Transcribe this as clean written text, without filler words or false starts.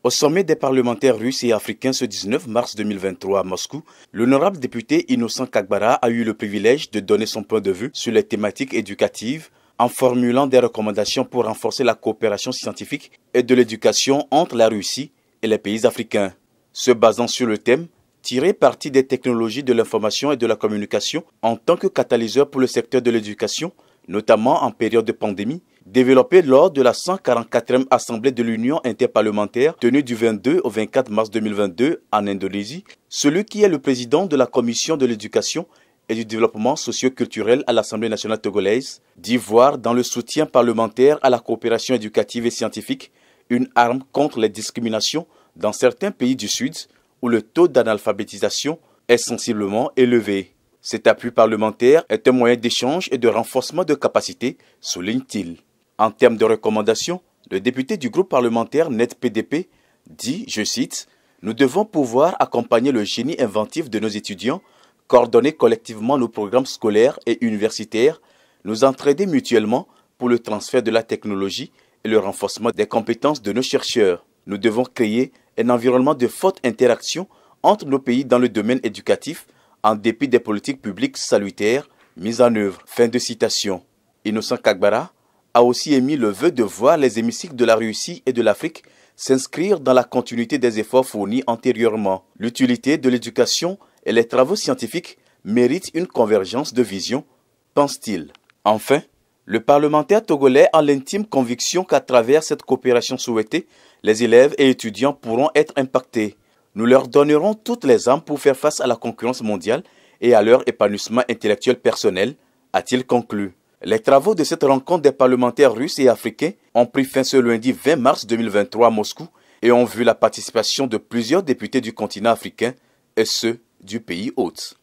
Au sommet des parlementaires russes et africains ce 19 mars 2023 à Moscou, l'honorable député Innocent Kagbara a eu le privilège de donner son point de vue sur les thématiques éducatives en formulant des recommandations pour renforcer la coopération scientifique et de l'éducation entre la Russie et les pays africains. Se basant sur le thème « Tirer parti des technologies de l'information et de la communication en tant que catalyseur pour le secteur de l'éducation », notamment en période de pandémie, développé lors de la 144e Assemblée de l'Union interparlementaire tenue du 22 au 24 mars 2022 en Indonésie, celui qui est le président de la Commission de l'éducation et du développement socio-culturel à l'Assemblée nationale togolaise, dit voir dans le soutien parlementaire à la coopération éducative et scientifique une arme contre les discriminations dans certains pays du Sud où le taux d'analphabétisation est sensiblement élevé. Cet appui parlementaire est un moyen d'échange et de renforcement de capacités, souligne-t-il. En termes de recommandations, le député du groupe parlementaire NET-PDP dit, je cite, « Nous devons pouvoir accompagner le génie inventif de nos étudiants, coordonner collectivement nos programmes scolaires et universitaires, nous entraider mutuellement pour le transfert de la technologie et le renforcement des compétences de nos chercheurs. Nous devons créer un environnement de forte interaction entre nos pays dans le domaine éducatif, en dépit des politiques publiques salutaires mises en œuvre. » Fin de citation. Innocent Kagbara a aussi émis le vœu de voir les hémicycles de la Russie et de l'Afrique s'inscrire dans la continuité des efforts fournis antérieurement. L'utilité de l'éducation et les travaux scientifiques méritent une convergence de vision, pense-t-il. Enfin, le parlementaire togolais a l'intime conviction qu'à travers cette coopération souhaitée, les élèves et étudiants pourront être impactés. Nous leur donnerons toutes les armes pour faire face à la concurrence mondiale et à leur épanouissement intellectuel personnel, a-t-il conclu. Les travaux de cette rencontre des parlementaires russes et africains ont pris fin ce lundi 20 mars 2023 à Moscou et ont vu la participation de plusieurs députés du continent africain et ceux du pays hôte.